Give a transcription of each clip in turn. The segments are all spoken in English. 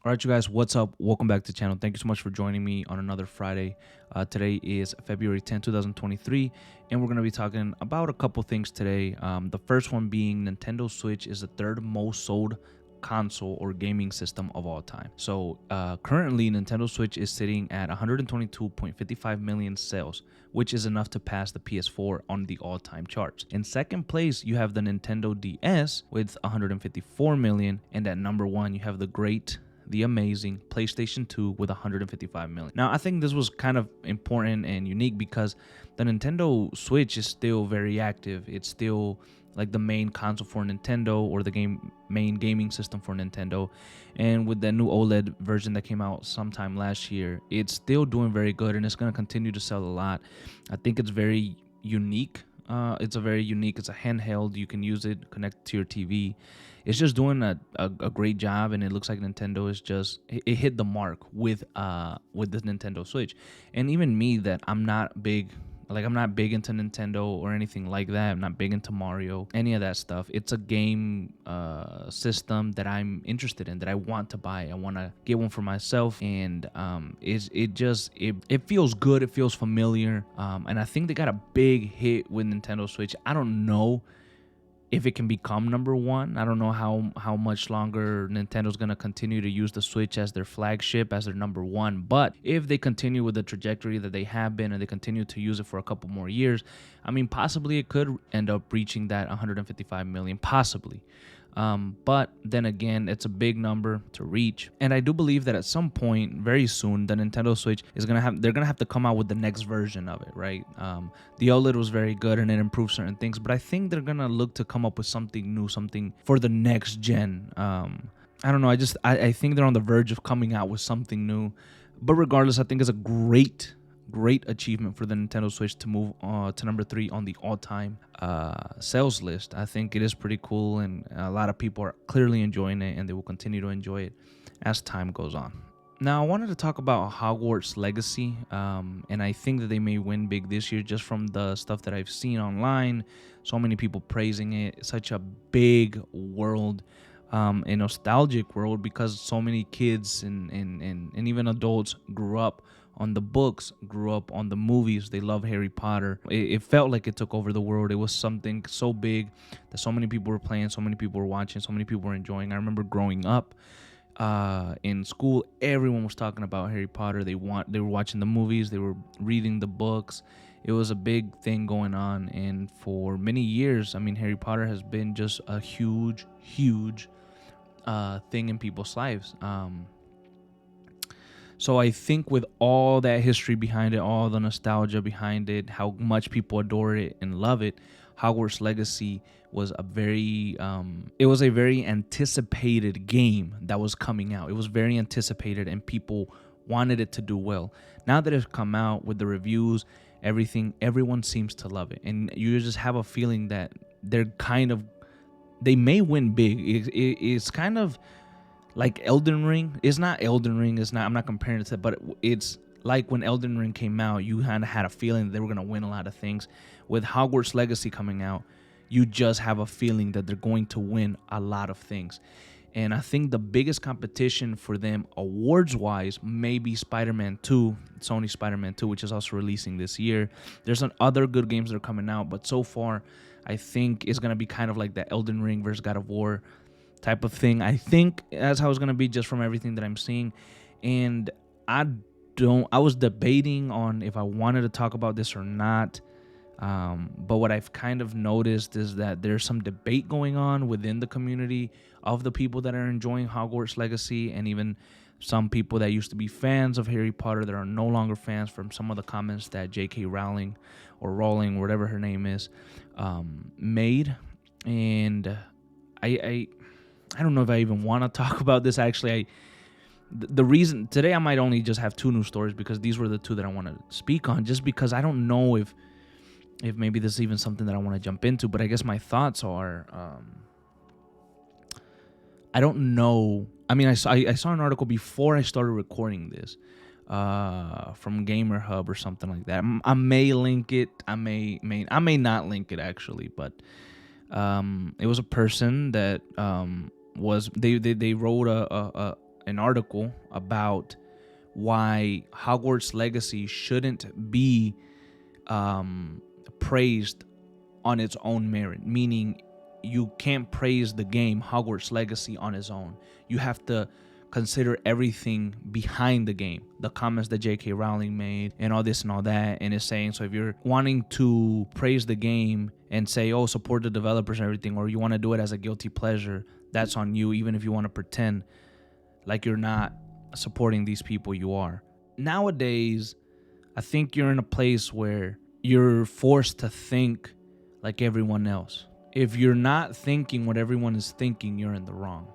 All right, you guys, what's up? Welcome back to the channel. Thank you so much for joining me on another Friday. Today is February 10th, 2023, and we're going to be talking about a couple things today. The first one being Nintendo Switch is the third most sold console or gaming system of all time. So currently, Nintendo Switch is sitting at 122.55 million sales, which is enough to pass the PS4 on the all-time charts. In second place, you have the Nintendo DS with 154 million, and at number one, you have the amazing PlayStation 2 with 155 million. Now, I think this was kind of important and unique because the Nintendo Switch is still very active. It's still like the main console for Nintendo, or the main gaming system for Nintendo. And with the new OLED version that came out sometime last year, it's still doing very good, and it's going to continue to sell a lot. I think it's very unique. It's a handheld. You can use it, connect to your TV. It's just doing a great job, and it looks like Nintendo is it hit the mark with this Nintendo Switch. And even me, that I'm not big into Nintendo or anything like that. I'm not big into Mario, any of that stuff. It's a game system that I'm interested in, that I want to buy. I want to get one for myself, and it feels good. It feels familiar, and I think they got a big hit with Nintendo Switch. I don't know if it can become number one. I don't know how much longer Nintendo's going to continue to use the Switch as their flagship, as their number one. But if they continue with the trajectory that they have been, and they continue to use it for a couple more years, I mean, possibly it could end up reaching that 155 million, possibly. But then again, it's a big number to reach, and I do believe that at some point, very soon, the Nintendo Switch they're gonna have to come out with the next version of it, right? The OLED was very good and it improved certain things, but I think they're gonna look to come up with something new, something for the next gen. I don't know. I think they're on the verge of coming out with something new, but regardless, I think it's a great achievement for the Nintendo Switch to move to number 3 on the all-time sales list. I think it is pretty cool, and a lot of people are clearly enjoying it, and they will continue to enjoy it as time goes on. Now, I wanted to talk about Hogwarts Legacy, and I think that they may win big this year just from the stuff that I've seen online. So many people praising it. It's such a big world, a nostalgic world, because so many kids and even adults grew up on the books, grew up on the movies. They love Harry Potter. It felt like it took over the world. It was something so big that so many people were playing, so many people were watching, so many people were enjoying. I remember growing up in school, everyone was talking about Harry Potter. They were watching the movies, they were reading the books. It was a big thing going on, and for many years, I mean, Harry Potter has been just a huge thing in people's lives. So I think with all that history behind it, all the nostalgia behind it, how much people adore it and love it, Hogwarts Legacy was a very anticipated game that was coming out. It was very anticipated, and people wanted it to do well. Now that it's come out with the reviews, everyone seems to love it, and you just have a feeling that they may win big. It's kind of like Elden Ring. It's not Elden Ring. I'm not comparing it to, but it's like when Elden Ring came out, you kind of had a feeling that they were going to win a lot of things. With Hogwarts Legacy coming out, you just have a feeling that they're going to win a lot of things. And I think the biggest competition for them awards-wise may be Spider-Man 2, Sony Spider-Man 2, which is also releasing this year. There's some other good games that are coming out, but so far, I think it's going to be kind of like the Elden Ring versus God of War type of thing. I think that's how it's going to be, just from everything that I'm seeing. And I was debating on if I wanted to talk about this or not. But what I've kind of noticed is that there's some debate going on within the community of the people that are enjoying Hogwarts Legacy, and even some people that used to be fans of Harry Potter that are no longer fans, from some of the comments that J.K. Rowling, or Rowling, whatever her name is, made. And I don't know if I even want to talk about this. Actually, the reason today I might only just have 2 news stories, because these were the 2 that I want to speak on, just because I don't know if maybe this is even something that I want to jump into. But I guess my thoughts are, I don't know. I mean, I saw an article before I started recording this, from Gamer Hub or something like that. I may link it. I may not link it, actually, but it was a person that they wrote an article about why Hogwarts Legacy shouldn't be praised on its own merit, meaning you can't praise the game Hogwarts Legacy on its own. You have to consider everything behind the game, the comments that J.K. Rowling made and all this and all that. And it's saying, so if you're wanting to praise the game and say, oh, support the developers and everything, or you want to do it as a guilty pleasure, that's on you. Even if you want to pretend like you're not supporting these people, you are. Nowadays, I think you're in a place where you're forced to think like everyone else. If you're not thinking what everyone is thinking, you're in the wrong.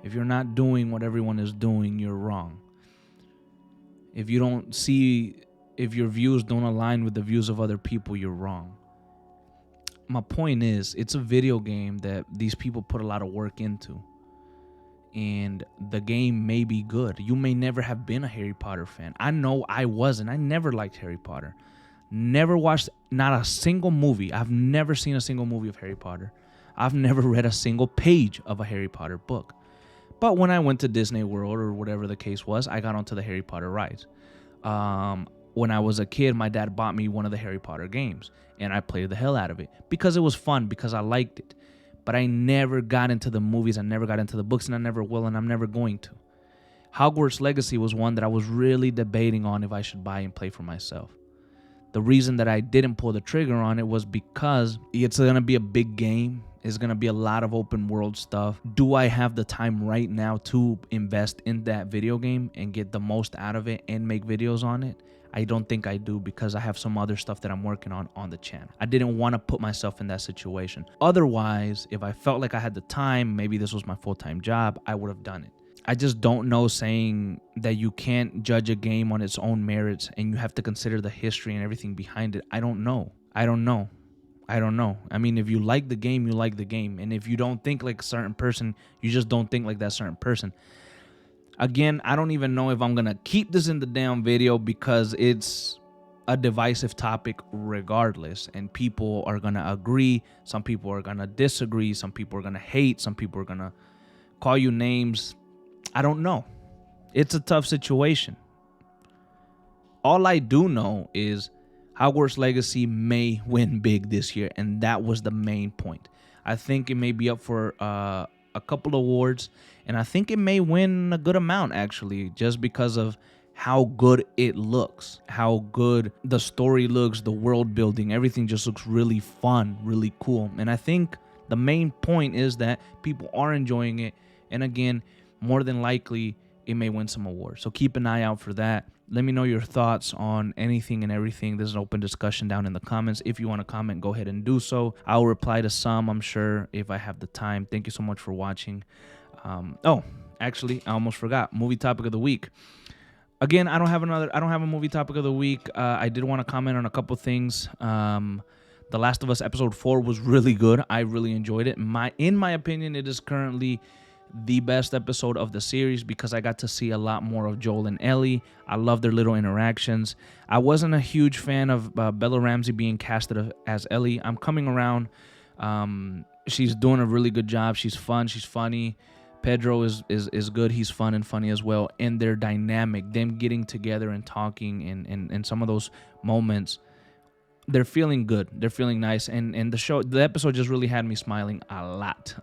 If you're not doing what everyone is doing, you're wrong. If you don't see, if your views don't align with the views of other people, you're wrong. My point is, it's a video game that these people put a lot of work into. And the game may be good. You may never have been a Harry Potter fan. I know I wasn't. I never liked Harry Potter. Never watched not a single movie. I've never seen a single movie of Harry Potter. I've never read a single page of a Harry Potter book. But when I went to Disney World or whatever the case was, I got onto the Harry Potter rides. When I was a kid, my dad bought me one of the Harry Potter games, and I played the hell out of it because it was fun, because I liked it. But I never got into the movies, I never got into the books, and I never will, and I'm never going to. Hogwarts Legacy was one that I was really debating on if I should buy and play for myself. The reason that I didn't pull the trigger on it was because it's going to be a big game. It's going to be a lot of open world stuff. Do I have the time right now to invest in that video game and get the most out of it and make videos on it? I don't think I do, because I have some other stuff that I'm working on the channel. I didn't want to put myself in that situation. Otherwise, if I felt like I had the time, maybe this was my full-time job, I would have done it. I just don't know, saying that you can't judge a game on its own merits and you have to consider the history and everything behind it. I don't know. I mean, if you like the game, you like the game. And if you don't think like a certain person, you just don't think like that certain person. Again, I don't even know if I'm going to keep this in the damn video, because it's a divisive topic regardless. And people are going to agree. Some people are going to disagree. Some people are going to hate. Some people are going to call you names. I don't know. It's a tough situation. All I do know is Hogwarts Legacy may win big this year, and that was the main point. I think it may be up for a couple awards, and I think it may win a good amount, actually, just because of how good it looks, how good the story looks, the world building, everything just looks really fun, really cool. And I think the main point is that people are enjoying it, and again, more than likely, it may win some awards. So keep an eye out for that. Let me know your thoughts on anything and everything. There's an open discussion down in the comments. If you want to comment, go ahead and do so. I'll reply to some, I'm sure, if I have the time. Thank you so much for watching. Actually, I almost forgot. Movie topic of the week. Again, I don't have a movie topic of the week. I did want to comment on a couple things. The Last of Us episode 4 was really good. I really enjoyed it. In my opinion, it is currently the best episode of the series, because I got to see a lot more of Joel and Ellie. I love their little interactions. I wasn't a huge fan of Bella Ramsey being casted as Ellie. I'm coming around. She's doing a really good job. She's fun. She's funny. Pedro is good. He's fun and funny as well. And their dynamic, them getting together and talking, and some of those moments, they're feeling good. They're feeling nice. And the episode just really had me smiling a lot.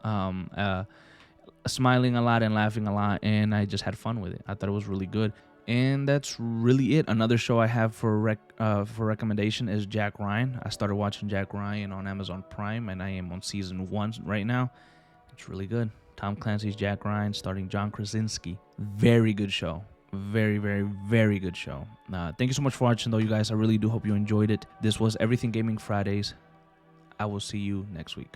Smiling a lot and laughing a lot, and I just had fun with it. I thought it was really good, and that's really it. Another show I have for recommendation is Jack Ryan. I started watching Jack Ryan on Amazon Prime, and I am on season 1 right now. It's really good. Tom Clancy's Jack Ryan, starring John Krasinski. Very good show. Very, very, very good show. Thank you so much for watching, though, you guys. I really do hope you enjoyed it. This was Everything Gaming Fridays. I will see you next week.